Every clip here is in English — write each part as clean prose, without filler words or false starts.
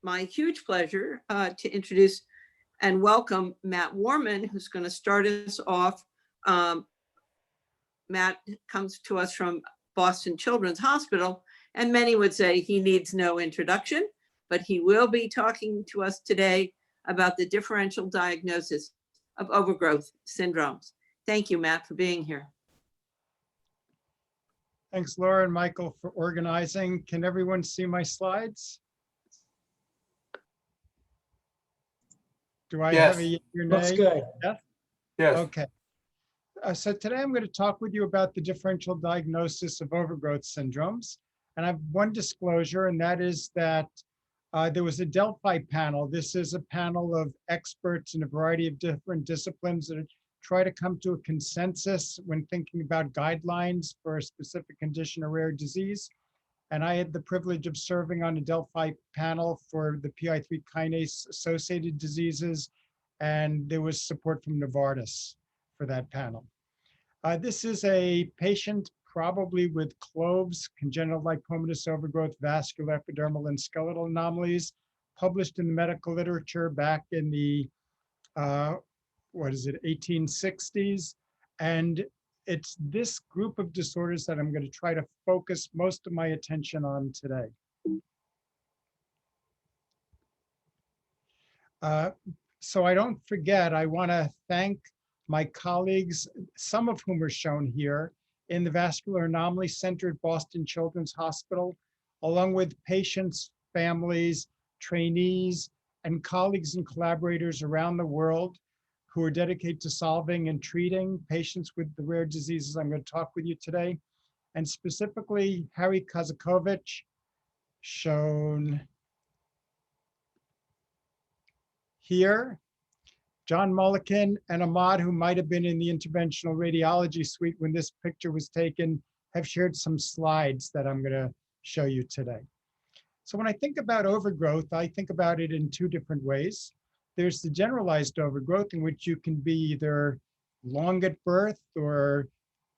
my huge pleasure to introduce and welcome Matt Warman, who's going to start us off. Matt comes to us from Boston Children's Hospital, and many would say he needs no introduction, but he will be talking to us today about the differential diagnosis of overgrowth syndromes. Thank you, Matt, for being here. Thanks, Laura and Michael, for organizing. Can everyone see my slides? Do I have a yes or nay? Looks good. Yes? Yes. Okay. So today I'm going to talk with you about the differential diagnosis of overgrowth syndromes. And I have one disclosure, and that is that there was a Delphi panel. This is a panel of experts in a variety of different disciplines that try to come to a consensus when thinking about guidelines for a specific condition or rare disease. And I had the privilege of serving on a Delphi panel for the PI3 kinase associated diseases, and there was support from Novartis for that panel. This is a patient probably with CLOVES, congenital lipomatous overgrowth, vascular, epidermal, and skeletal anomalies, published in the medical literature back in the 1860s. And it's this group of disorders that I'm going to try to focus most of my attention on today. So I don't forget, I want to thank my colleagues, some of whom are shown here, in the Vascular Anomaly Center at Boston Children's Hospital, along with patients, families, trainees, and colleagues and collaborators around the world who are dedicated to solving and treating patients with the rare diseases I'm going to talk with you today. And specifically, Harry Kazakovich, shown here, John Mulliken and Ahmad, who might have been in the interventional radiology suite when this picture was taken, have shared some slides that I'm going to show you today. So when I think about overgrowth, I think about it in two different ways. There's the generalized overgrowth, in which you can be either long at birth or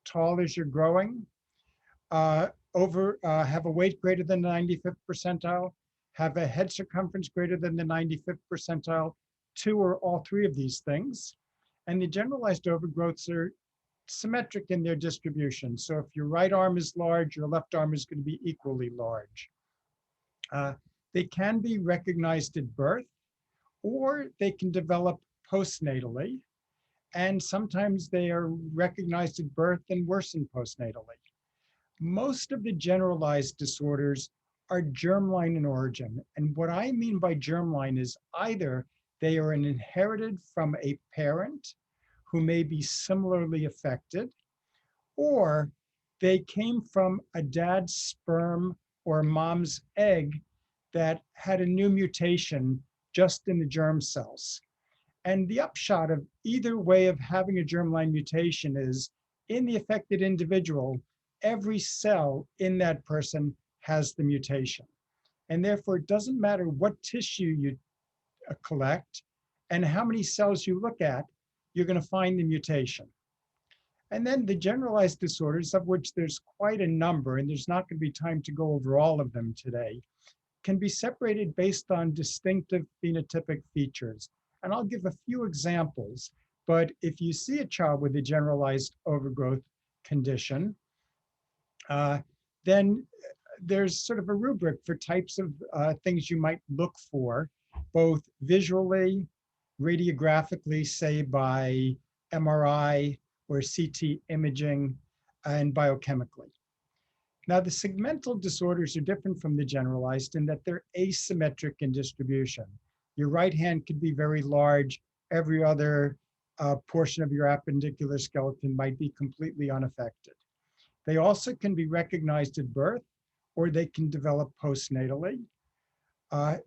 tall as you're growing, have a weight greater than the 95th percentile, have a head circumference greater than the 95th percentile, two or all three of these things. And the generalized overgrowths are symmetric in their distribution. So if your right arm is large, your left arm is going to be equally large. They can be recognized at birth, or they can develop postnatally. And sometimes they are recognized at birth and worsen postnatally. Most of the generalized disorders are germline in origin. And what I mean by germline is either they are inherited from a parent who may be similarly affected, or they came from a dad's sperm or a mom's egg that had a new mutation just in the germ cells. And the upshot of either way of having a germline mutation is, in the affected individual, every cell in that person has the mutation. And therefore, it doesn't matter what tissue you collect and how many cells you look at, you're going to find the mutation. And then the generalized disorders, of which there's quite a number, and there's not going to be time to go over all of them today, can be separated based on distinctive phenotypic features. And I'll give a few examples, but if you see a child with a generalized overgrowth condition, then there's sort of a rubric for types of things you might look for, both visually, radiographically, say by MRI or CT imaging, and biochemically. Now, the segmental disorders are different from the generalized in that they're asymmetric in distribution. Your right hand could be very large. Every other portion of your appendicular skeleton might be completely unaffected. They also can be recognized at birth, or they can develop postnatally.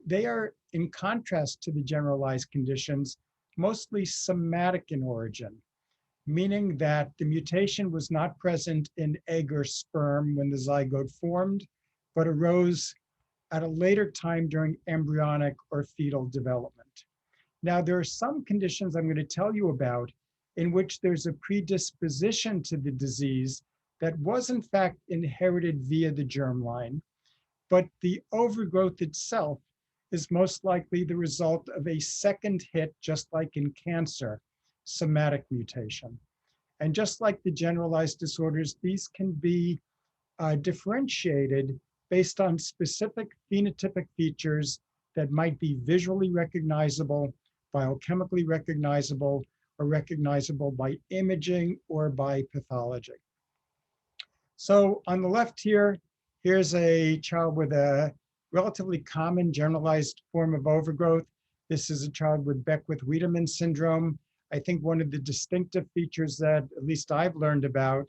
They are, in contrast to the generalized conditions, mostly somatic in origin, meaning that the mutation was not present in egg or sperm when the zygote formed, but arose at a later time during embryonic or fetal development. Now, there are some conditions I'm going to tell you about in which there's a predisposition to the disease that was in fact inherited via the germline, but the overgrowth itself is most likely the result of a second hit, just like in cancer, somatic mutation. And just like the generalized disorders, these can be differentiated based on specific phenotypic features that might be visually recognizable, biochemically recognizable, or recognizable by imaging or by pathology. So on the left here, here's a child with a relatively common generalized form of overgrowth. This is a child with Beckwith-Wiedemann syndrome. I think one of the distinctive features that at least I've learned about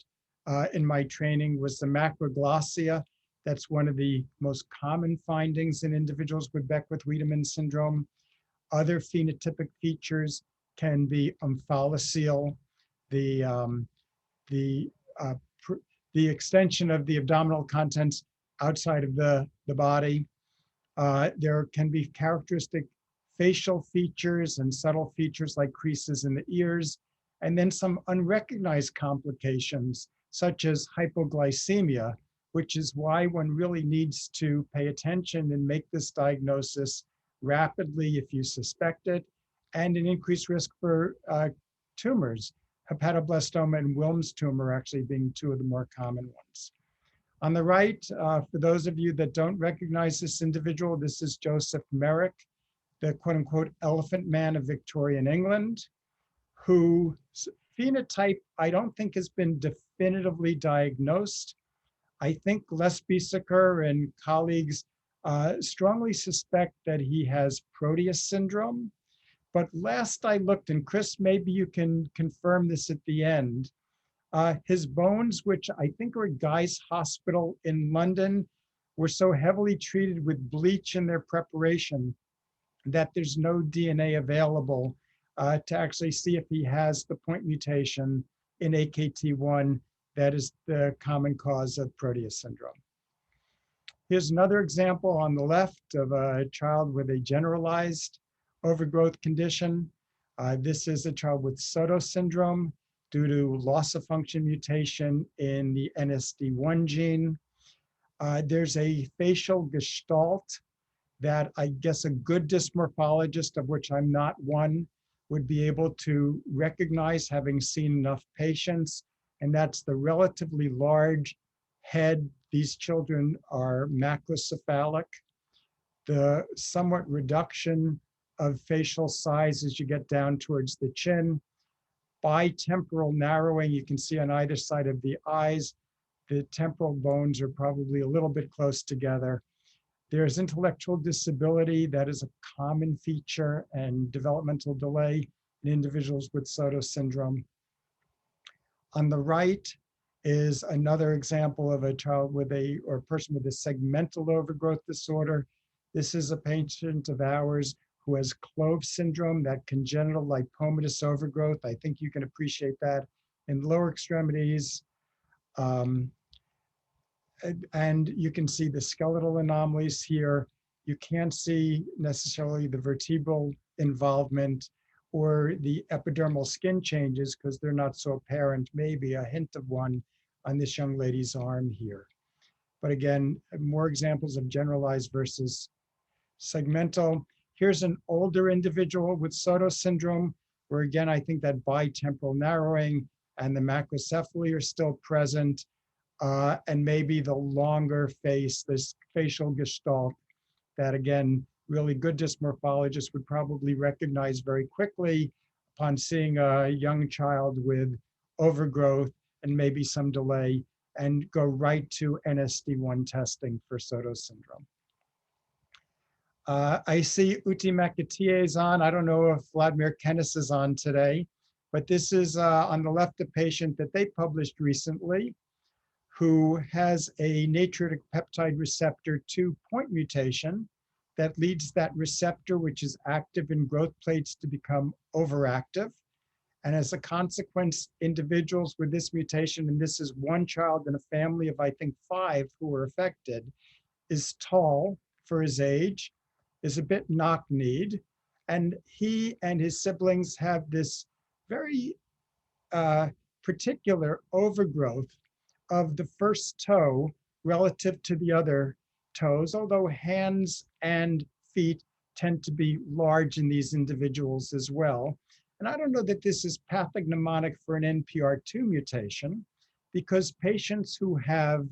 in my training was the macroglossia. That's one of the most common findings in individuals with Beckwith-Wiedemann syndrome. Other phenotypic features can be omphalocele, the extension of the abdominal contents outside of the body. There can be characteristic facial features and subtle features like creases in the ears, and then some unrecognized complications such as hypoglycemia, which is why one really needs to pay attention and make this diagnosis rapidly if you suspect it, and an increased risk for tumors, hepatoblastoma and Wilms tumor actually being two of the more common ones. On the right, for those of you that don't recognize this individual, this is Joseph Merrick, the quote unquote elephant man of Victorian England, whose phenotype I don't think has been definitively diagnosed. I think Les Biesecker and colleagues strongly suspect that he has Proteus syndrome. But last I looked, and Chris, maybe you can confirm this at the end, his bones, which I think are at Guy's Hospital in London, were so heavily treated with bleach in their preparation that there's no DNA available to actually see if he has the point mutation in AKT1 that is the common cause of Proteus syndrome. Here's another example on the left of a child with a generalized overgrowth condition. This is a child with Soto syndrome due to loss of function mutation in the NSD1 gene. There's a facial gestalt that I guess a good dysmorphologist, of which I'm not one, would be able to recognize having seen enough patients, and that's the relatively large head. These children are macrocephalic. The somewhat reduction of facial size as you get down towards the chin. Bitemporal narrowing, you can see on either side of the eyes. The temporal bones are probably a little bit close together. There's intellectual disability that is a common feature and developmental delay in individuals with Soto syndrome. On the right is another example of a child with or a person with a segmental overgrowth disorder. This is a patient of ours who has Clove syndrome, that congenital lipomatous overgrowth. I think you can appreciate that in lower extremities. And you can see the skeletal anomalies here. You can't see necessarily the vertebral involvement or the epidermal skin changes because they're not so apparent. Maybe a hint of one on this young lady's arm here. But again, more examples of generalized versus segmental. Here's an older individual with Soto syndrome, where again, I think that bitemporal narrowing and the macrocephaly are still present. And maybe the longer face, this facial gestalt that again, really good dysmorphologists would probably recognize very quickly upon seeing a young child with overgrowth and maybe some delay and go right to NSD1 testing for Soto syndrome. I see Uti Makatie is on. I don't know if Vladimir Kennis is on today, but this is on the left a patient that they published recently who has a natriuretic peptide receptor 2 point mutation that leads that receptor, which is active in growth plates, to become overactive. And as a consequence, individuals with this mutation, and this is one child in a family of, I think, 5 who were affected, is tall for his age, is a bit knock-kneed, and he and his siblings have this very particular overgrowth of the first toe relative to the other toes, although hands and feet tend to be large in these individuals as well. And I don't know that this is pathognomonic for an NPR2 mutation, because patients who have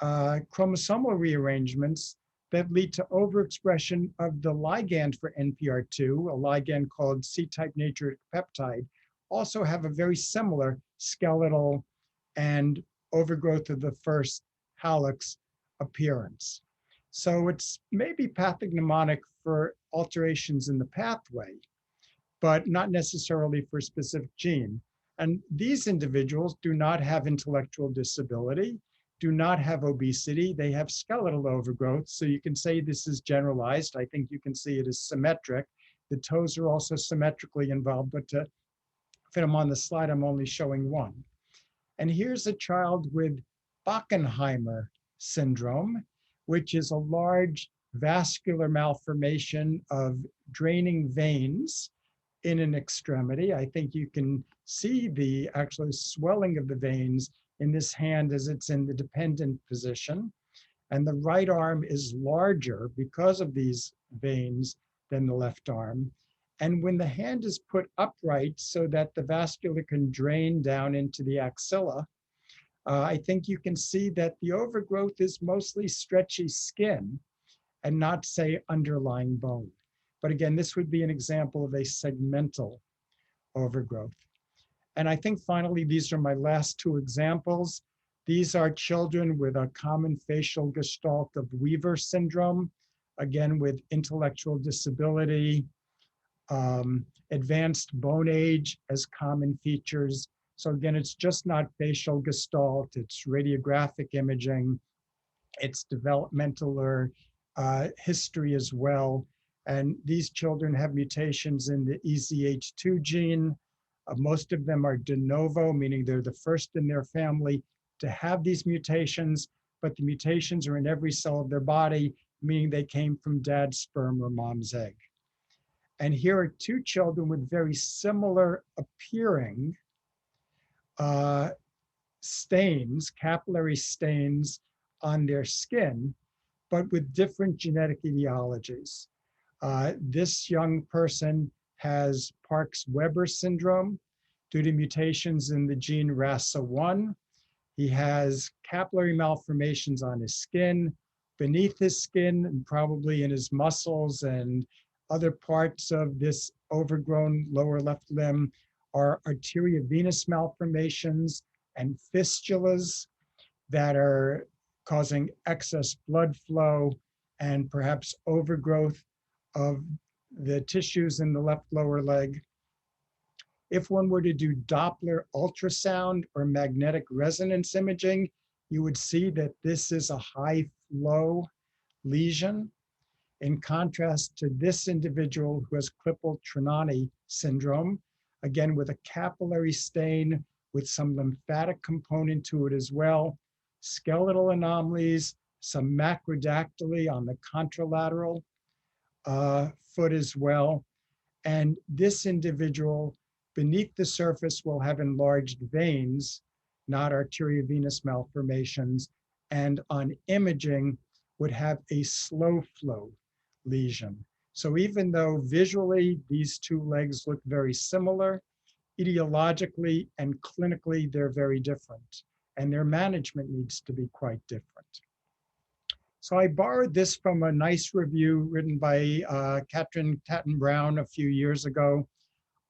chromosomal rearrangements that lead to overexpression of the ligand for NPR2, a ligand called C-type natriuretic peptide, also have a very similar skeletal and overgrowth of the first hallux appearance. So it's maybe pathognomonic for alterations in the pathway, but not necessarily for a specific gene. And these individuals do not have intellectual disability, do not have obesity, they have skeletal overgrowth. So you can say this is generalized. I think you can see it as symmetric. The toes are also symmetrically involved, but to fit them on the slide, I'm only showing one. And here's a child with Bockenheimer syndrome, which is a large vascular malformation of draining veins in an extremity. I think you can see the actual swelling of the veins in this hand as it's in the dependent position. And the right arm is larger because of these veins than the left arm. And when the hand is put upright so that the vascular can drain down into the axilla, I think you can see that the overgrowth is mostly stretchy skin and not, say, underlying bone. But again, this would be an example of a segmental overgrowth. And I think finally, these are my last two examples. These are children with a common facial gestalt of Weaver syndrome, again, with intellectual disability, advanced bone age as common features. So again, it's just not facial gestalt, it's radiographic imaging, it's developmental or history as well. And these children have mutations in the EZH2 gene. Most of them are de novo, meaning they're the first in their family to have these mutations, but the mutations are in every cell of their body, meaning they came from dad's sperm or mom's egg. And here are two children with very similar appearing stains, capillary stains on their skin, but with different genetic etiologies. This young person has Parkes-Weber syndrome due to mutations in the gene RASA1. He has capillary malformations on his skin, beneath his skin, and probably in his muscles and other parts of this overgrown lower left limb are arteriovenous malformations and fistulas that are causing excess blood flow and perhaps overgrowth of the tissues in the left lower leg. If one were to do Doppler ultrasound or magnetic resonance imaging, you would see that this is a high flow lesion. In contrast to this individual who has Klippel-Trenaunay syndrome, again with a capillary stain with some lymphatic component to it as well, skeletal anomalies, some macrodactyly on the contralateral foot as well. And this individual beneath the surface will have enlarged veins, not arteriovenous malformations, and on imaging would have a slow flow lesion. So even though visually these two legs look very similar, etiologically and clinically they're very different, and their management needs to be quite different. So I borrowed this from a nice review written by Katrin Tatton-Brown a few years ago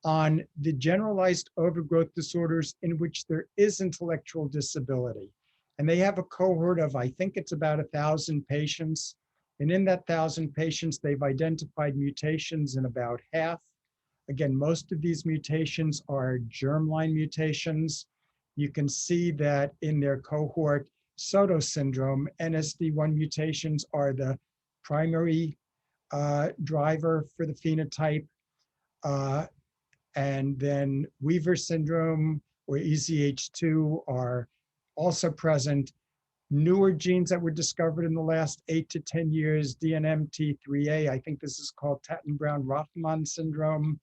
on the generalized overgrowth disorders in which there is intellectual disability. And they have a cohort of, I think it's about 1,000 patients. And in that 1,000 patients, they've identified mutations in about half. Again, most of these mutations are germline mutations. You can see that in their cohort, Soto syndrome, NSD1 mutations are the primary driver for the phenotype. And then Weaver syndrome or EZH2 are also present. Newer genes that were discovered in the last 8 to 10 years, DNMT3A, I think this is called Tatton-Brown-Rahman syndrome.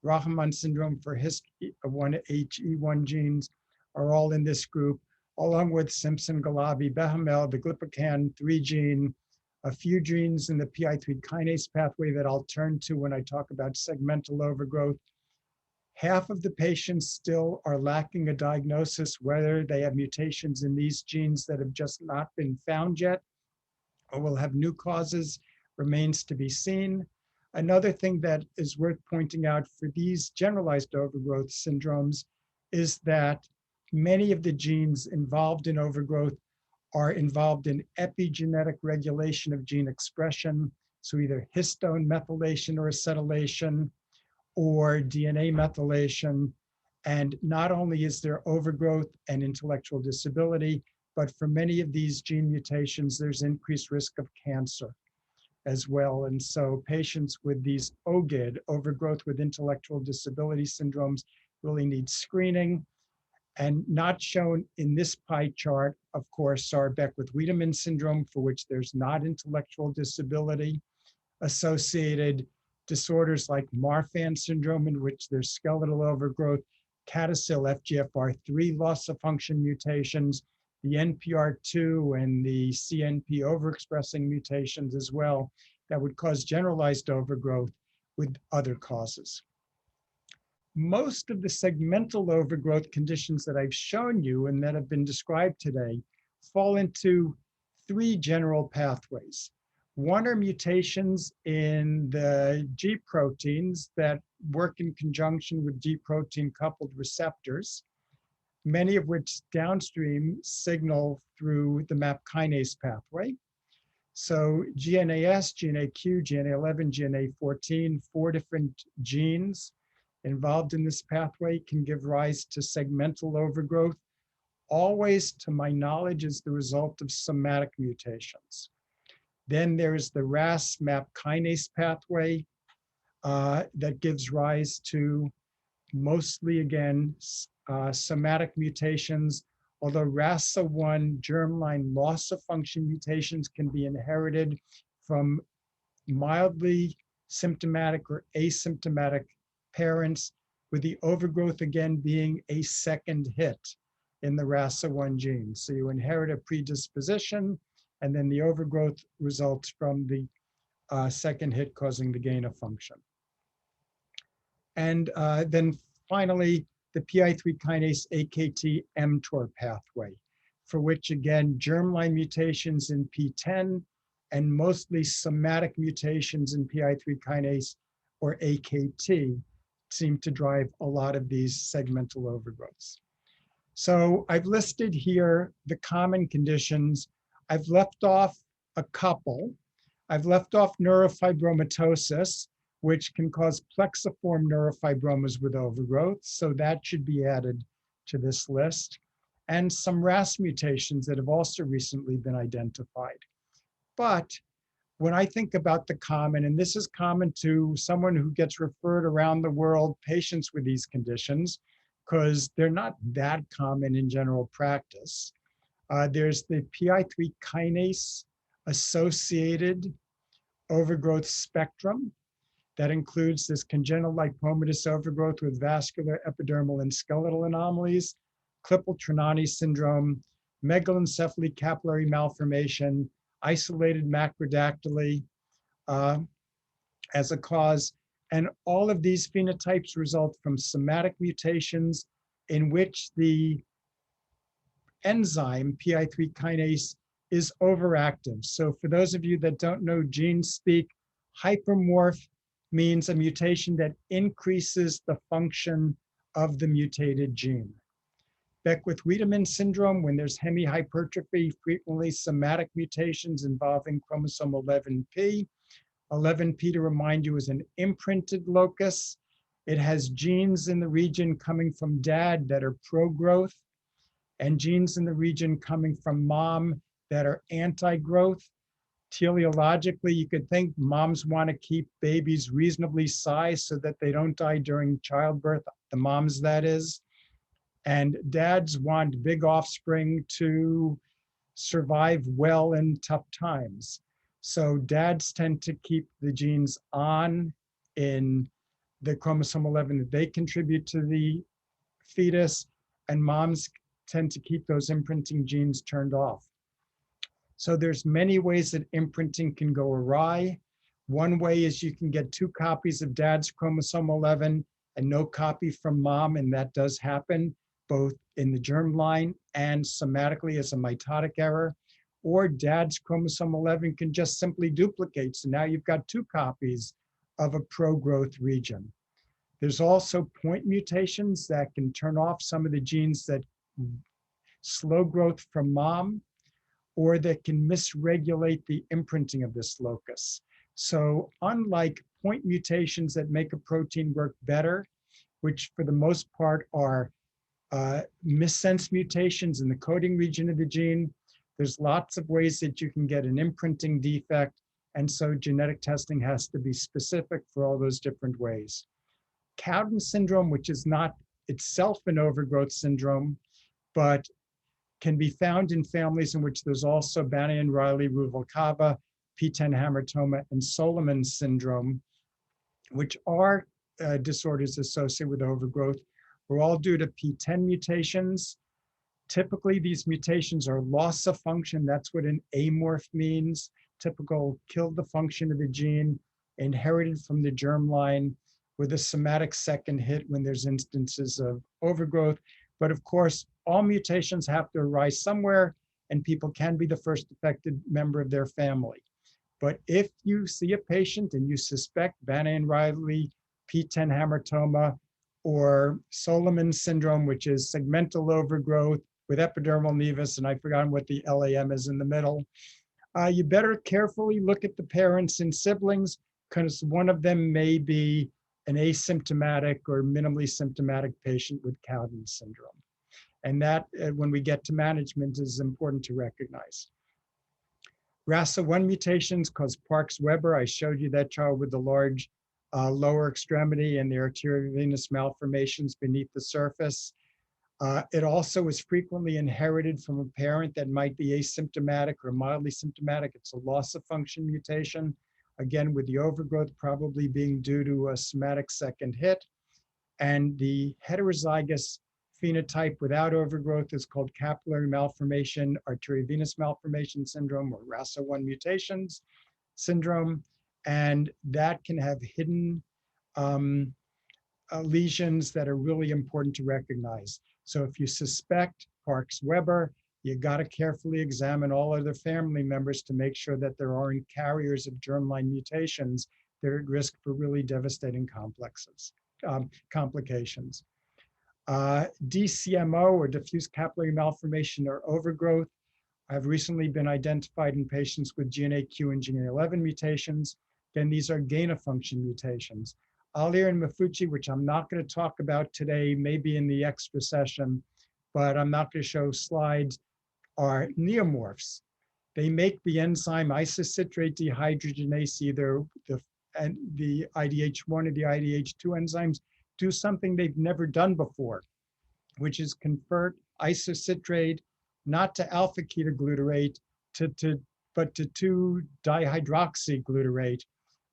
Rahman syndrome for HE1 genes are all in this group, along with Simpson-Galabi-Behemel, the glypican 3 gene, a few genes in the PI3 kinase pathway that I'll turn to when I talk about segmental overgrowth. Half of the patients still are lacking a diagnosis, whether they have mutations in these genes that have just not been found yet or will have new causes remains to be seen. Another thing that is worth pointing out for these generalized overgrowth syndromes is that many of the genes involved in overgrowth are involved in epigenetic regulation of gene expression. So either histone methylation or acetylation or DNA methylation. And not only is there overgrowth and intellectual disability, but for many of these gene mutations, there's increased risk of cancer as well. And so patients with these OGID, overgrowth with intellectual disability syndromes, really need screening. And not shown in this pie chart, of course, are Beckwith-Wiedemann syndrome, for which there's not intellectual disability, associated disorders like Marfan syndrome, in which there's skeletal overgrowth, CADASIL FGFR3 loss of function mutations, the NPR2 and the CNP overexpressing mutations as well, that would cause generalized overgrowth with other causes. Most of the segmental overgrowth conditions that I've shown you and that have been described today fall into three general pathways. One are mutations in the G proteins that work in conjunction with G protein coupled receptors, many of which downstream signal through the MAP kinase pathway. So GNAS, GNAQ, GNA11, GNA14, 4 different genes involved in this pathway can give rise to segmental overgrowth, always, to my knowledge, as the result of somatic mutations. Then there's the RAS MAP kinase pathway that gives rise to mostly, again, somatic mutations, although RASA1 germline loss of function mutations can be inherited from mildly symptomatic or asymptomatic parents, with the overgrowth again being a second hit in the RASA1 gene. So you inherit a predisposition, and then the overgrowth results from the second hit causing the gain of function. And then finally, the PI3 kinase AKT mTOR pathway, for which again, germline mutations in PTEN and mostly somatic mutations in PI3 kinase or AKT seem to drive a lot of these segmental overgrowths. So I've listed here the common conditions. I've left off a couple. I've left off neurofibromatosis, which can cause plexiform neurofibromas with overgrowth. So that should be added to this list. And some RAS mutations that have also recently been identified. But when I think about the common, and this is common to someone who gets referred around the world, patients with these conditions, because they're not that common in general practice. There's the PI3 kinase associated overgrowth spectrum that includes this congenital lipomatous overgrowth with vascular, epidermal, and skeletal anomalies, Klippel-Trenaunay syndrome, megalencephaly capillary malformation, isolated macrodactyly as a cause. And all of these phenotypes result from somatic mutations in which the enzyme PI3 kinase is overactive. So for those of you that don't know gene speak, hypermorph means a mutation that increases the function of the mutated gene. Beckwith-Wiedemann syndrome, when there's hemi-hypertrophy, frequently somatic mutations involving chromosome 11p. 11p, to remind you, is an imprinted locus. It has genes in the region coming from dad that are pro-growth, and genes in the region coming from mom that are anti-growth. Teleologically, you could think moms want to keep babies reasonably sized so that they don't die during childbirth, the moms that is. And dads want big offspring to survive well in tough times. So dads tend to keep the genes on in the chromosome 11 that they contribute to the fetus, and moms tend to keep those imprinting genes turned off. So there's many ways that imprinting can go awry. One way is you can get 2 copies of dad's chromosome 11 and no copy from mom, and that does happen both in the germline and somatically as a mitotic error. Or dad's chromosome 11 can just simply duplicate. So now you've got 2 copies of a pro-growth region. There's also point mutations that can turn off some of the genes that slow growth from mom, or that can misregulate the imprinting of this locus. So unlike point mutations that make a protein work better, which for the most part are missense mutations in the coding region of the gene, there's lots of ways that you can get an imprinting defect. And so genetic testing has to be specific for all those different ways. Cowden syndrome, which is not itself an overgrowth syndrome, but can be found in families in which there's also Bannayan-Riley Ruvalcaba, PTEN-hamartoma, and SOLAMEN syndrome, which are disorders associated with overgrowth, were all due to PTEN mutations. Typically, these mutations are loss of function. That's what an amorph means. Typical kill the function of the gene, inherited from the germline, with a somatic second hit when there's instances of overgrowth. But of course, all mutations have to arise somewhere, and people can be the first affected member of their family. But if you see a patient and you suspect Bannayan-Riley, PTEN-hamartoma, or SOLAMEN syndrome, which is segmental overgrowth with epidermal nevus, and I've forgotten what the LAM is in the middle, you better carefully look at the parents and siblings, because one of them may be an asymptomatic or minimally symptomatic patient with Cowden syndrome. And that, when we get to management, is important to recognize. RASA1 mutations cause Parkes-Weber. I showed you that child with the large lower extremity and the arteriovenous malformations beneath the surface. It also is frequently inherited from a parent that might be asymptomatic or mildly symptomatic. It's a loss of function mutation. Again, with the overgrowth probably being due to a somatic second hit. And the heterozygous phenotype without overgrowth is called capillary malformation, arteriovenous malformation syndrome, or RASA1 mutations syndrome. And that can have hidden lesions that are really important to recognize. So if you suspect Parkes-Weber, you got to carefully examine all other family members to make sure that there aren't carriers of germline mutations that are at risk for really devastating complications. DCMO, or diffuse capillary malformation or overgrowth, have recently been identified in patients with GNAQ and GNA11 mutations. Again, these are gain-of-function mutations. Alir and Mafucci, which I'm not going to talk about today, maybe in the extra session, but I'm not going to show slides, are neomorphs. They make the enzyme isocitrate dehydrogenase, either the IDH1 or the IDH2 enzymes, do something they've never done before, which is convert isocitrate not to alpha-ketoglutarate, but to 2-dihydroxyglutarate,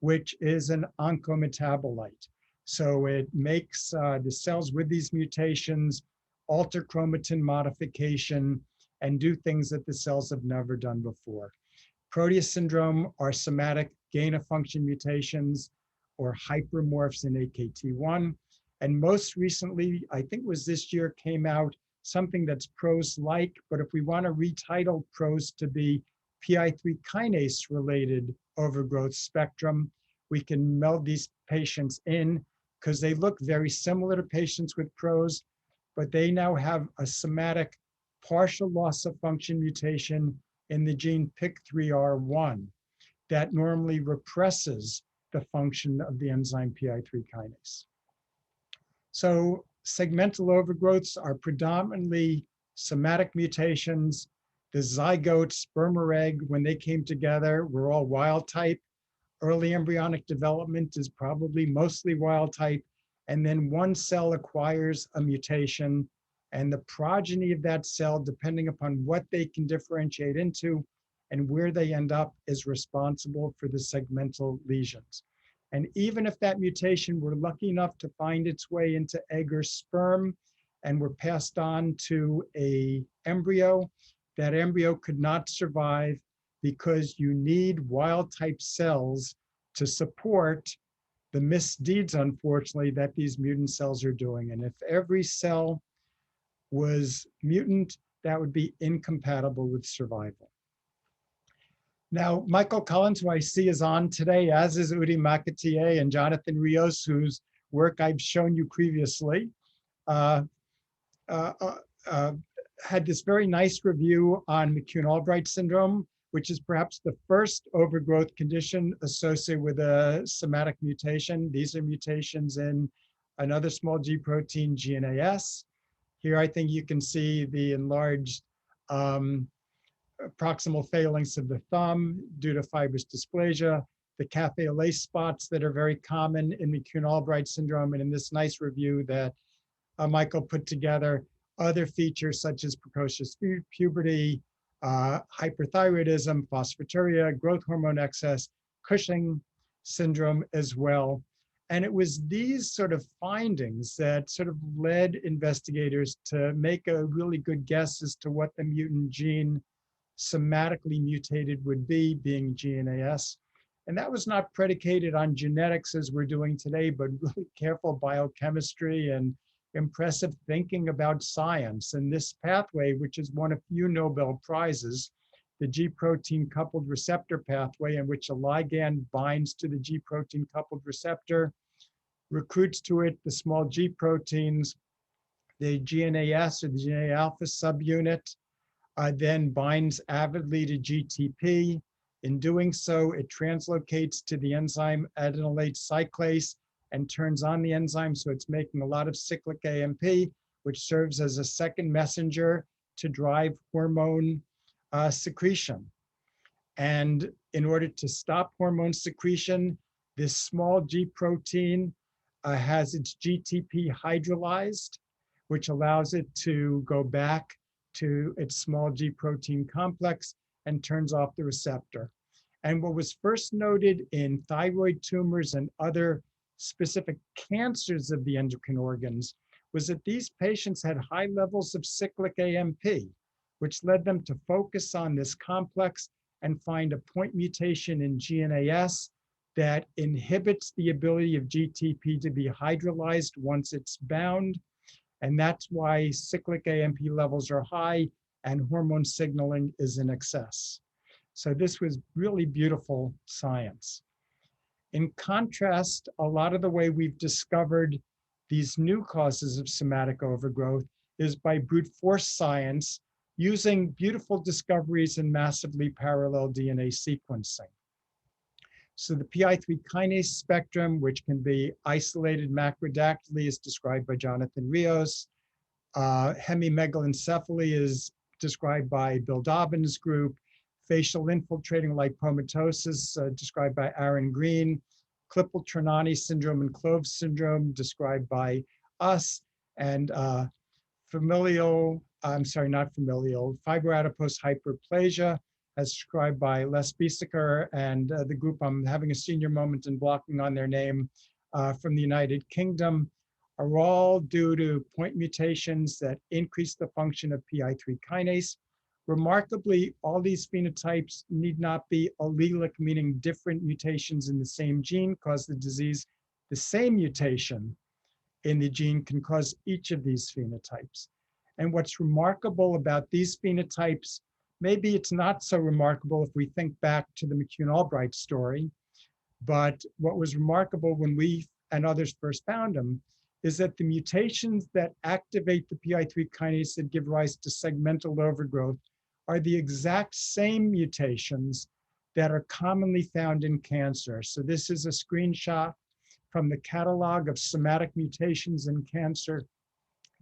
which is an oncometabolite. So it makes the cells with these mutations alter chromatin modification and do things that the cells have never done before. Proteus syndrome are somatic gain-of-function mutations or hypermorphs in AKT1. And most recently, I think it was this year, came out something that's PROS-like, but if we want to retitle PROS to be PI3 kinase-related overgrowth spectrum, we can meld these patients in because they look very similar to patients with PROS, but they now have a somatic partial loss of function mutation in the gene PIK3R1 that normally represses the function of the enzyme PI3 kinase. So segmental overgrowths are predominantly somatic mutations. The zygote, sperm or egg, when they came together, were all wild type. Early embryonic development is probably mostly wild type. And then one cell acquires a mutation, and the progeny of that cell, depending upon what they can differentiate into and where they end up, is responsible for the segmental lesions. And even if that mutation were lucky enough to find its way into egg or sperm and were passed on to an embryo, that embryo could not survive because you need wild type cells to support the misdeeds, unfortunately, that these mutant cells are doing. And if every cell was mutant, that would be incompatible with survival. Now, Michael Collins, who I see is on today, as is Udi Makatier and Jonathan Rios, whose work I've shown you previously, had this very nice review on McCune-Albright syndrome, which is perhaps the first overgrowth condition associated with a somatic mutation. These are mutations in another small G protein, GNAS. Here, I think you can see the enlarged proximal phalanx of the thumb due to fibrous dysplasia, the cafe au lait spots that are very common in McCune-Albright syndrome, and in this nice review that Michael put together, other features such as precocious puberty, hyperthyroidism, phosphaturia, growth hormone excess, Cushing syndrome as well. And it was these sort of findings that sort of led investigators to make a really good guess as to what the mutant gene somatically mutated would be, being GNAS. And that was not predicated on genetics as we're doing today, but really careful biochemistry and impressive thinking about science. And this pathway, which is won a few Nobel Prizes, the G protein coupled receptor pathway, in which a ligand binds to the G protein coupled receptor, recruits to it the small G proteins, the GNAS or the GNA alpha subunit, then binds avidly to GTP. In doing so, it translocates to the enzyme adenylate cyclase and turns on the enzyme, so it's making a lot of cyclic AMP, which serves as a second messenger to drive hormone secretion. And in order to stop hormone secretion, this small G protein has its GTP hydrolyzed, which allows it to go back to its small G protein complex and turns off the receptor. And what was first noted in thyroid tumors and other specific cancers of the endocrine organs was that these patients had high levels of cyclic AMP, which led them to focus on this complex and find a point mutation in GNAS that inhibits the ability of GTP to be hydrolyzed once it's bound. And that's why cyclic AMP levels are high and hormone signaling is in excess. So this was really beautiful science. In contrast, a lot of the way we've discovered these new causes of somatic overgrowth is by brute force science using beautiful discoveries in massively parallel DNA sequencing. So the PI3 kinase spectrum, which can be isolated macrodactyly, is described by Jonathan Rios. Hemimegalencephaly is described by Bill Dobbins' group. Facial infiltrating lipomatosis, described by Aaron Green. Klippel-Trenaunay syndrome and Cloves syndrome, described by us. And fibroadipose hyperplasia, as described by Les Biesecker and the group I'm having a senior moment in blocking on their name from the United Kingdom, are all due to point mutations that increase the function of PI3 kinase. Remarkably, all these phenotypes need not be allelic, meaning different mutations in the same gene cause the disease. The same mutation in the gene can cause each of these phenotypes. And what's remarkable about these phenotypes, maybe it's not so remarkable if we think back to the McCune-Albright story, but what was remarkable when we and others first found them is that the mutations that activate the PI3 kinase that give rise to segmental overgrowth are the exact same mutations that are commonly found in cancer. So this is a screenshot from the catalog of somatic mutations in cancer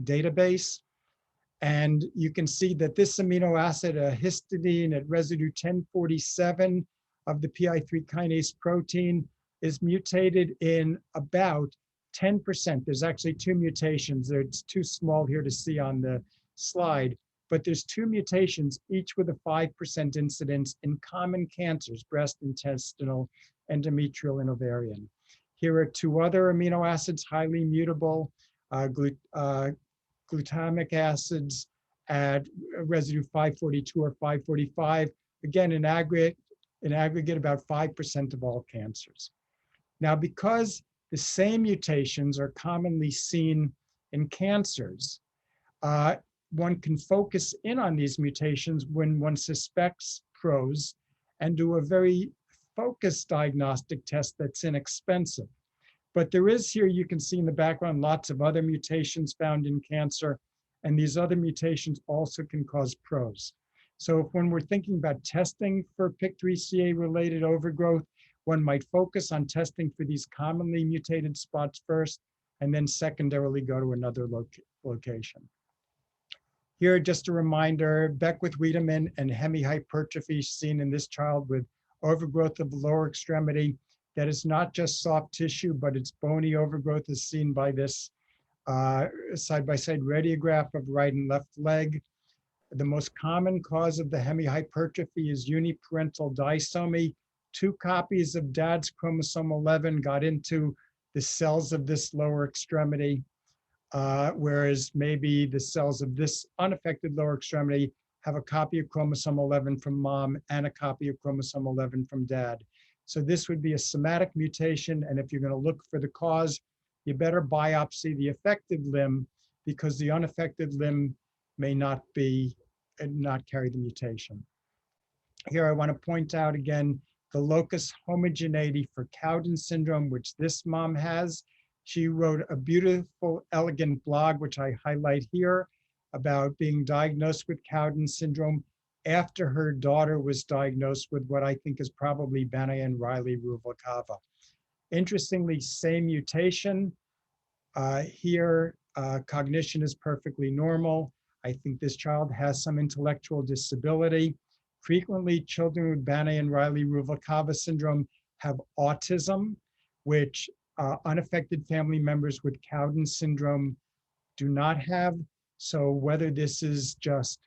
database. And you can see that this amino acid, a histidine at residue 1047 of the PI3 kinase protein, is mutated in about 10%. There's actually two mutations. It's too small here to see on the slide, but there's two mutations, each with a 5% incidence in common cancers, breast, intestinal, endometrial, and ovarian. Here are two other amino acids, highly mutable, glutamic acids at residue 542 or 545, Again, in aggregate, about 5% of all cancers. Now, because the same mutations are commonly seen in cancers, one can focus in on these mutations when one suspects PROS and do a very focused diagnostic test that's inexpensive. But there is here, you can see in the background, lots of other mutations found in cancer, and these other mutations also can cause PROS. So if when we're thinking about testing for PIK3CA related overgrowth, one might focus on testing for these commonly mutated spots first, and then secondarily go to another location. Here, just a reminder, Beckwith-Wiedemann and hemi-hypertrophy seen in this child with overgrowth of the lower extremity. That is not just soft tissue, but it's bony overgrowth as seen by this side-by-side radiograph of right and left leg. The most common cause of the hemi-hypertrophy is uniparental disomy. 2 copies of dad's chromosome 11 got into the cells of this lower extremity, whereas maybe the cells of this unaffected lower extremity have a copy of chromosome 11 from mom and a copy of chromosome 11 from dad. So this would be a somatic mutation, and if you're going to look for the cause, you better biopsy the affected limb, because the unaffected limb may not carry the mutation. Here I want to point out again the locus homogeneity for Cowden syndrome, which this mom has. She wrote a beautiful, elegant blog, which I highlight here, about being diagnosed with Cowden syndrome after her daughter was diagnosed with what I think is probably Bannayan-Riley Ruvalcaba. Interestingly, same mutation. Here, cognition is perfectly normal. I think this child has some intellectual disability. Frequently, children with Bannayan-Riley Ruvalcaba syndrome have autism, which unaffected family members with Cowden syndrome do not have. So whether this is just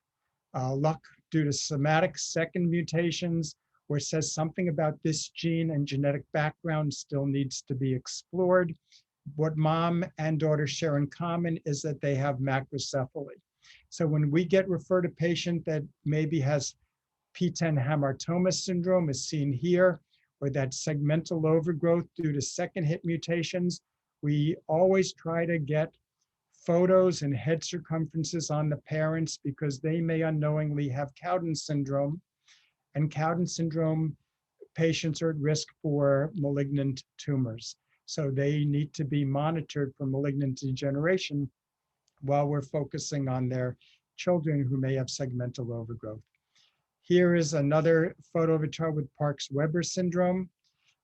luck due to somatic second mutations or says something about this gene and genetic background still needs to be explored. What mom and daughter share in common is that they have macrocephaly. So when we get referred a patient that maybe has PTEN-hamartoma syndrome as seen here, or that segmental overgrowth due to second hit mutations, we always try to get photos and head circumferences on the parents because they may unknowingly have Cowden syndrome, and Cowden syndrome patients are at risk for malignant tumors. So they need to be monitored for malignant degeneration while we're focusing on their children who may have segmental overgrowth. Here is another photo of a child with Parkes-Weber syndrome,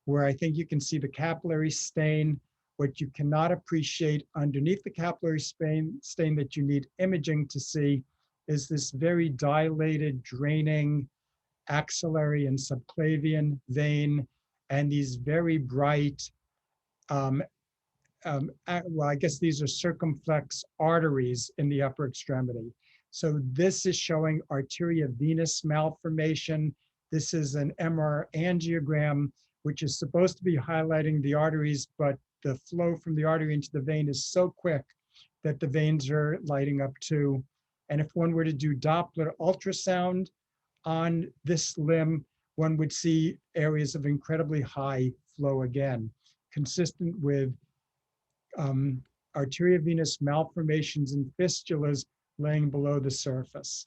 where I think you can see the capillary stain. What you cannot appreciate underneath the capillary stain that you need imaging to see is this very dilated, draining axillary and subclavian vein, and these very bright, well, I guess these are circumflex arteries in the upper extremity. So this is showing arteriovenous malformation. This is an MR angiogram, which is supposed to be highlighting the arteries, but the flow from the artery into the vein is so quick that the veins are lighting up too. And if one were to do Doppler ultrasound on this limb, one would see areas of incredibly high flow again, consistent with arteriovenous malformations and fistulas laying below the surface.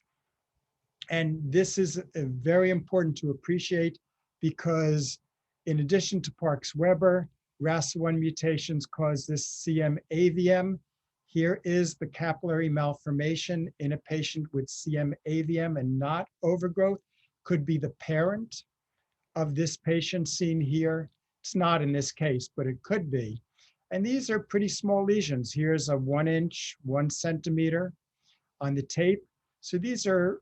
And this is very important to appreciate because in addition to Parkes-Weber, RAS1 mutations cause this CM-AVM. Here is the capillary malformation in a patient with CM-AVM and not overgrowth. Could be the parent of this patient seen here. It's not in this case, but it could be. And these are pretty small lesions. Here's a 1 inch, 1 centimeter on the tape. So these are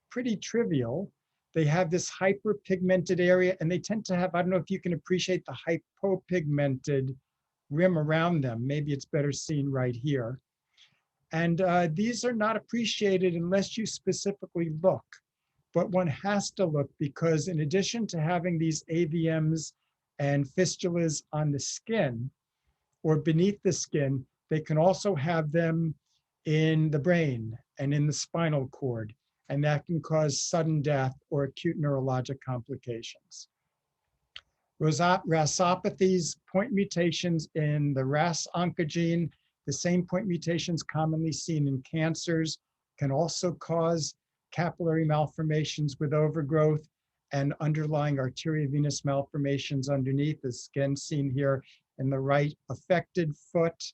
pretty trivial. They have this hyperpigmented area, and they tend to have, I don't know if you can appreciate the hypopigmented rim around them. Maybe it's better seen right here. And these are not appreciated unless you specifically look. But one has to look because in addition to having these AVMs and fistulas on the skin or beneath the skin, they can also have them in the brain and in the spinal cord. and that can cause sudden death or acute neurologic complications. RASopathies, point mutations in the RAS oncogene, the same point mutations commonly seen in cancers, can also cause capillary malformations with overgrowth and underlying arteriovenous malformations underneath, as again seen here in the right affected foot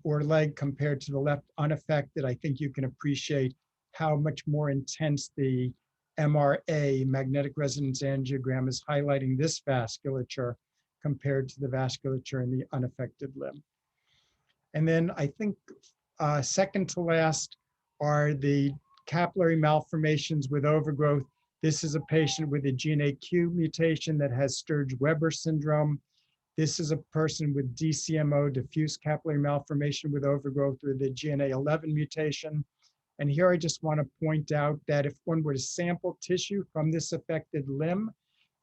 or leg compared to the left unaffected. I think you can appreciate how much more intense the MRA, magnetic resonance angiogram, is highlighting this vasculature compared to the vasculature in the unaffected limb. And then I think second to last are the capillary malformations with overgrowth. This is a patient with a GNAQ mutation that has Sturge-Weber syndrome. This is a person with DCMO, diffuse capillary malformation with overgrowth, with the GNA11 mutation. And here I just want to point out that if one were to sample tissue from this affected limb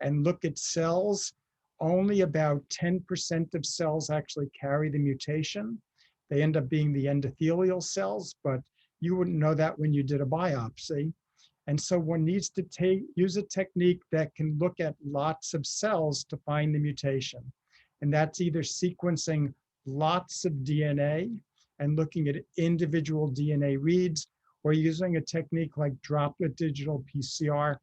and look at cells, only about 10% of cells actually carry the mutation. They end up being the endothelial cells, but you wouldn't know that when you did a biopsy. And so one needs to use a technique that can look at lots of cells to find the mutation. And that's either sequencing lots of DNA and looking at individual DNA reads, or using a technique like droplet digital PCR,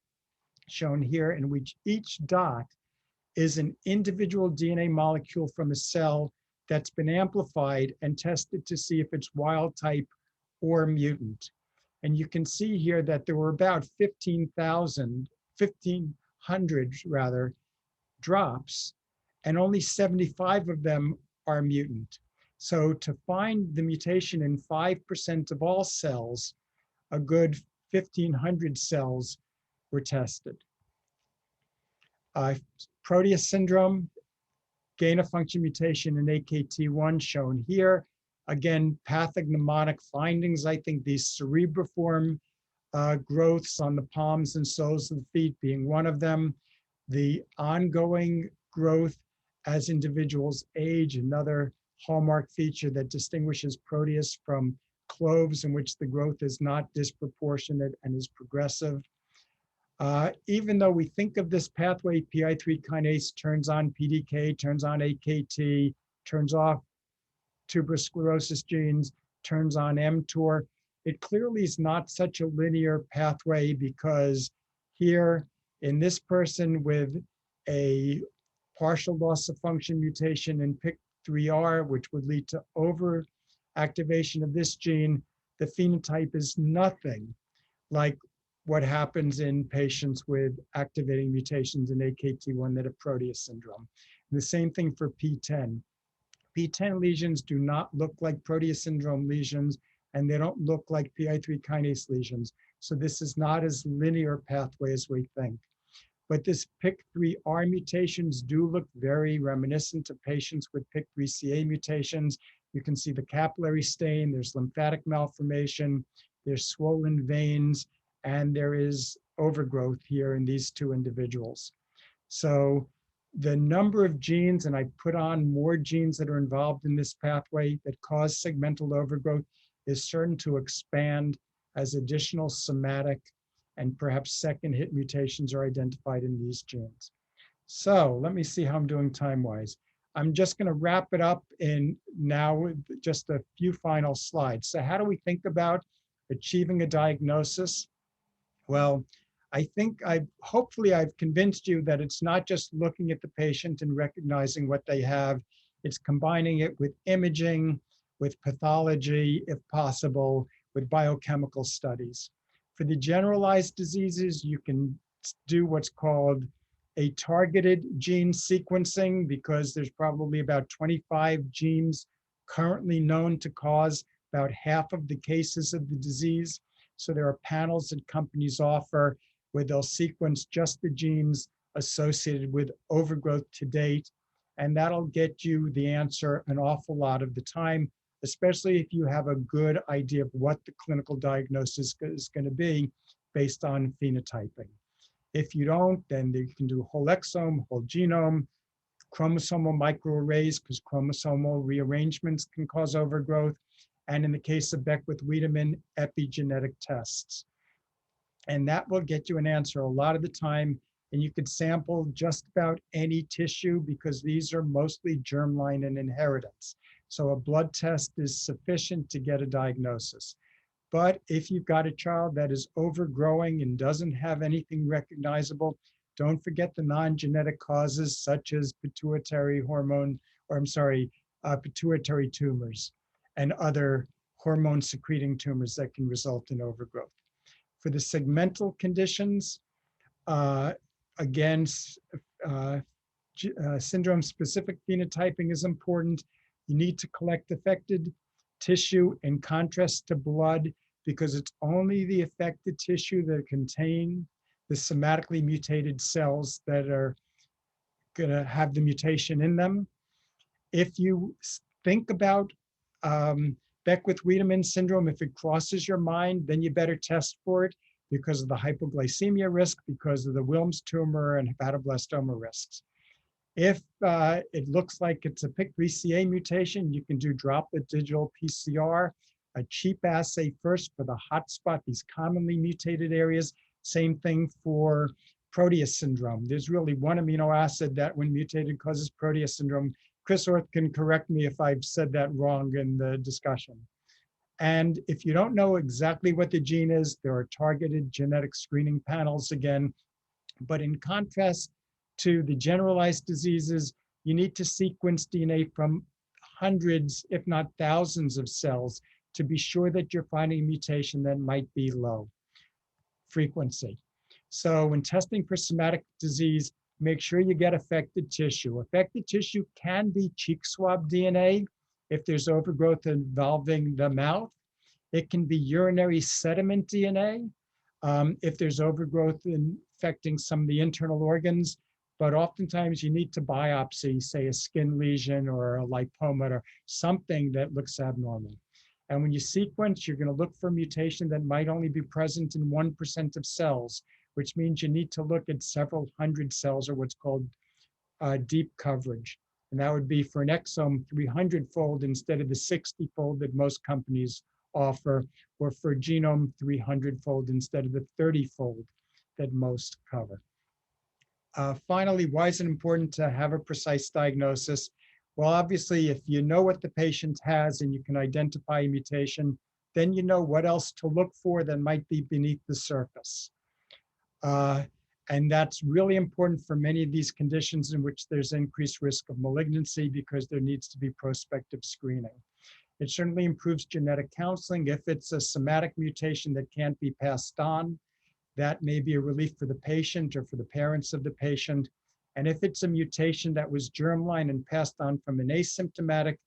shown here, in which each dot is an individual DNA molecule from a cell that's been amplified and tested to see if it's wild type or mutant. And you can see here that there were about 1,500 rather, drops, and only 75 of them are mutant. So to find the mutation in 5% of all cells, a good 1,500 cells were tested. Proteus syndrome, gain of function mutation in AKT1 shown here. Again, pathognomonic findings. I think these cerebriform growths on the palms and soles of the feet being one of them. The ongoing growth as individuals age, another hallmark feature that distinguishes Proteus from cloves, in which the growth is not disproportionate and is progressive. Even though we think of this pathway, PI3 kinase turns on PDK, turns on AKT, turns off tuberous sclerosis genes, turns on mTOR, it clearly is not such a linear pathway, because here in this person with a partial loss of function mutation in PIK3R, which would lead to overactivation of this gene, the phenotype is nothing like what happens in patients with activating mutations in AKT1 that have Proteus syndrome. And the same thing for PTEN. PTEN lesions do not look like Proteus syndrome lesions, and they don't look like PI3 kinase lesions. So this is not as linear pathway as we think. But this PIK3R mutations do look very reminiscent of patients with PIK3CA mutations. You can see the capillary stain, there's lymphatic malformation, there's swollen veins, and there is overgrowth here in these two individuals. So the number of genes, and I put on more genes that are involved in this pathway that cause segmental overgrowth, is certain to expand as additional somatic and perhaps second hit mutations are identified in these genes. So let me see how I'm doing time-wise. I'm just going to wrap it up in now with just a few final slides. So how do we think about achieving a diagnosis? Well, I think hopefully I've convinced you that it's not just looking at the patient and recognizing what they have. It's combining it with imaging, with pathology, if possible, with biochemical studies. For the generalized diseases, you can do what's called a targeted gene sequencing, because there's probably about 25 genes currently known to cause about half of the cases of the disease. So there are panels that companies offer where they'll sequence just the genes associated with overgrowth to date, and that'll get you the answer an awful lot of the time, especially if you have a good idea of what the clinical diagnosis is going to be based on phenotyping. If you don't, then you can do whole exome, whole genome, chromosomal microarrays, because chromosomal rearrangements can cause overgrowth, and in the case of Beckwith-Wiedemann, epigenetic tests. And that will get you an answer a lot of the time. And you could sample just about any tissue because these are mostly germline and inheritance. So a blood test is sufficient to get a diagnosis. But if you've got a child that is overgrowing and doesn't have anything recognizable, don't forget the non-genetic causes such as pituitary hormone, or I'm sorry, pituitary tumors and other hormone secreting tumors that can result in overgrowth. For the segmental conditions, again, syndrome-specific phenotyping is important. You need to collect affected tissue in contrast to blood because it's only the affected tissue that contain the somatically mutated cells that are going to have the mutation in them. If you think about Beckwith-Wiedemann syndrome, if it crosses your mind, then you better test for it because of the hypoglycemia risk, because of the Wilms tumor and hepatoblastoma risks. If it looks like it's a PIK3CA mutation, you can do droplet digital PCR, a cheap assay first for the hotspot, these commonly mutated areas. Same thing for Proteus syndrome. There's really one amino acid that when mutated causes Proteus syndrome. Chris Orth can correct me if I've said that wrong in the discussion. And if you don't know exactly what the gene is, there are targeted genetic screening panels again. But in contrast to the generalized diseases, you need to sequence DNA from hundreds, if not thousands of cells to be sure that you're finding a mutation that might be low frequency. So when testing for somatic disease, make sure you get affected tissue. Affected tissue can be cheek swab DNA if there's overgrowth involving the mouth. It can be urinary sediment DNA if there's overgrowth infecting some of the internal organs. But oftentimes you need to biopsy, say a skin lesion or a lipoma or something that looks abnormal. And when you sequence, you're going to look for a mutation that might only be present in 1% of cells, which means you need to look at several hundred cells, or what's called deep coverage. And that would be for an exome 300-fold instead of the 60-fold that most companies offer, or for a genome 300-fold instead of the 30-fold that most cover. Finally, why is it important to have a precise diagnosis? Well, obviously, if you know what the patient has and you can identify a mutation, then you know what else to look for that might be beneath the surface. And that's really important for many of these conditions in which there's increased risk of malignancy because there needs to be prospective screening. It certainly improves genetic counseling. If it's a somatic mutation that can't be passed on, that may be a relief for the patient or for the parents of the patient. And if it's a mutation that was germline and passed on from an asymptomatic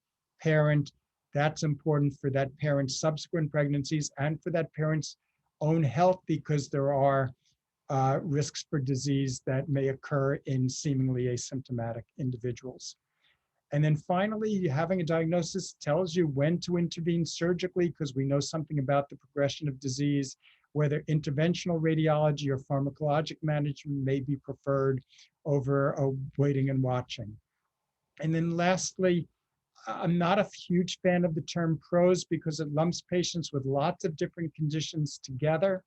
parent, that's important for that parent's subsequent pregnancies and for that parent's own health because there are risks for disease that may occur in seemingly asymptomatic individuals. And then finally, having a diagnosis tells you when to intervene surgically because we know something about the progression of disease, whether interventional radiology or pharmacologic management may be preferred over waiting and watching. And then lastly, I'm not a huge fan of the term PROS because it lumps patients with lots of different conditions together.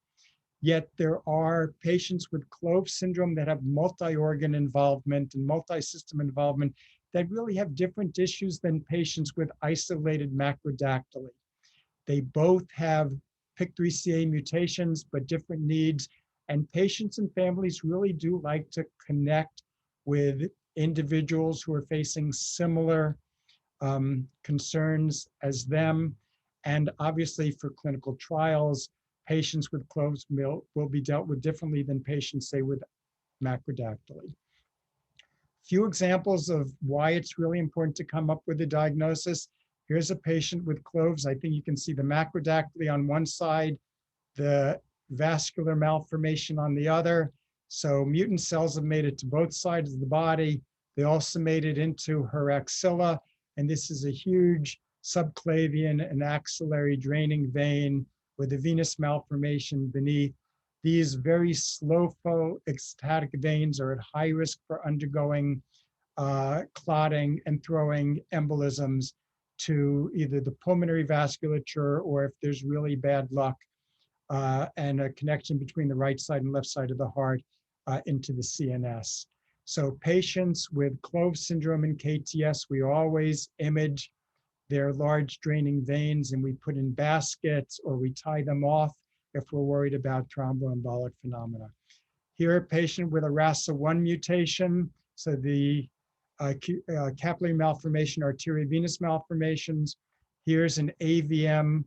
Yet there are patients with Clove syndrome that have multi-organ involvement and multi-system involvement that really have different issues than patients with isolated macrodactyly. They both have PIK3CA mutations, but different needs. And patients and families really do like to connect with individuals who are facing similar concerns as them. And obviously for clinical trials, patients with Clove's will be dealt with differently than patients, say, with macrodactyly. Few examples of why it's really important to come up with a diagnosis. Here's a patient with Clove's. I think you can see the macrodactyly on one side, the vascular malformation on the other. So mutant cells have made it to both sides of the body. They also made it into her axilla. And this is a huge subclavian and axillary draining vein with a venous malformation beneath. These very slow flow ecstatic veins are at high risk for undergoing clotting and throwing embolisms to either the pulmonary vasculature or, if there's really bad luck, and a connection between the right side and left side of the heart into the CNS. So patients with Clove syndrome and KTS, we always image their large draining veins and we put in baskets or we tie them off if we're worried about thromboembolic phenomena. Here, a patient with a RASA1 mutation, so the capillary malformation, arteriovenous malformations. Here's an AVM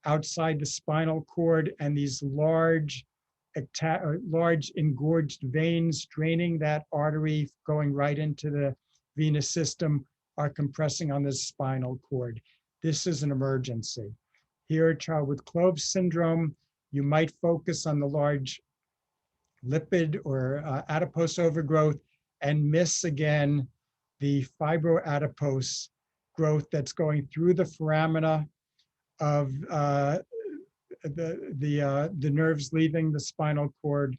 outside the spinal cord and these large engorged veins draining that artery going right into the venous system are compressing on the spinal cord. This is an emergency. Here, a child with Clove syndrome, you might focus on the large lipid or adipose overgrowth and miss again the fibroadipose growth that's going through the foramina of the nerves leaving the spinal cord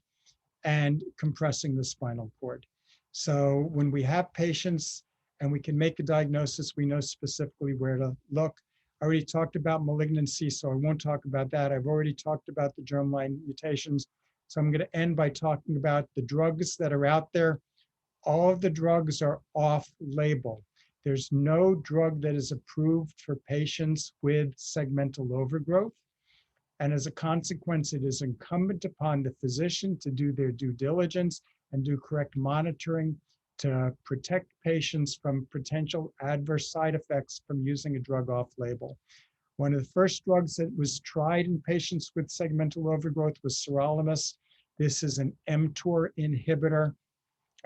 and compressing the spinal cord. So when we have patients and we can make a diagnosis, we know specifically where to look. I already talked about malignancy, so I won't talk about that. I've already talked about the germline mutations. So I'm going to end by talking about the drugs that are out there. All of the drugs are off-label. There's no drug that is approved for patients with segmental overgrowth. And as a consequence, it is incumbent upon the physician to do their due diligence and do correct monitoring to protect patients from potential adverse side effects from using a drug off-label. One of the first drugs that was tried in patients with segmental overgrowth was sirolimus. This is an mTOR inhibitor.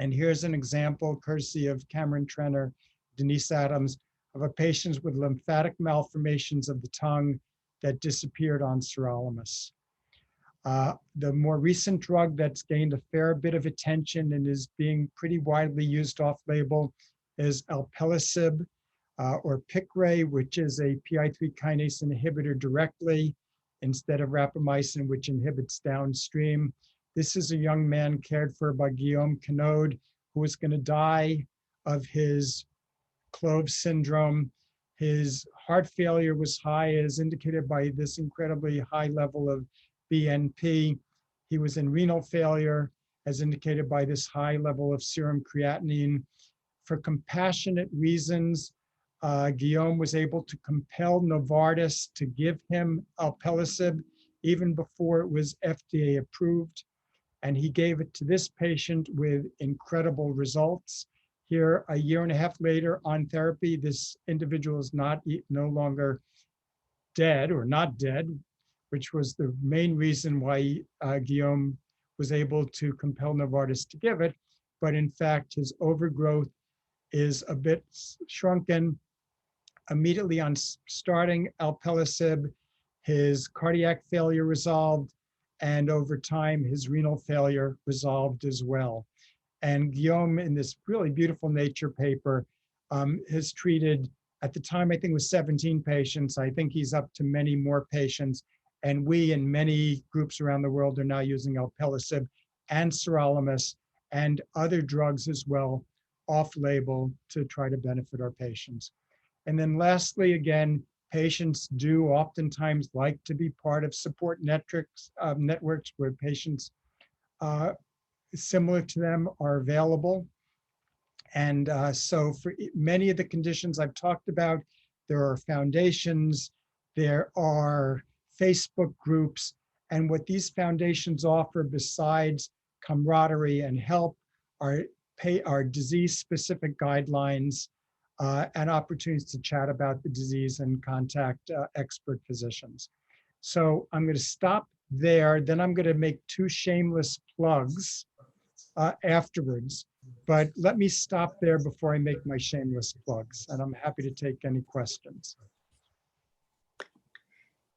And here's an example, courtesy of Cameron Trenner, Denise Adams, of a patient with lymphatic malformations of the tongue that disappeared on sirolimus. The more recent drug that's gained a fair bit of attention and is being pretty widely used off-label is alpelisib or Piqray, which is a PI3 kinase inhibitor directly instead of rapamycin, which inhibits downstream. This is a young man cared for by Guillaume Canode, who was going to die of his Clove syndrome. His heart failure was high, as indicated by this incredibly high level of BNP. He was in renal failure, as indicated by this high level of serum creatinine. For compassionate reasons, Guillaume was able to compel Novartis to give him alpelisib even before it was FDA approved. And he gave it to this patient with incredible results. Here, a year and a half later on therapy, this individual is no longer dead or not dead, which was the main reason why Guillaume was able to compel Novartis to give it. But in fact, his overgrowth is a bit shrunken. Immediately on starting alpelisib, his cardiac failure resolved, and over time, his renal failure resolved as well. And Guillaume, in this really beautiful Nature paper, has treated, at the time, I think it was 17 patients. I think he's up to many more patients. And we and many groups around the world are now using alpelisib and sirolimus and other drugs as well, off-label, to try to benefit our patients. And then lastly, again, patients do oftentimes like to be part of support networks where patients similar to them are available. And so for many of the conditions I've talked about, there are foundations, there are Facebook groups, and what these foundations offer besides camaraderie and help are disease-specific guidelines and opportunities to chat about the disease and contact expert physicians. So I'm going to stop there, then I'm going to make two shameless plugs afterwards. But let me stop there before I make my shameless plugs, and I'm happy to take any questions.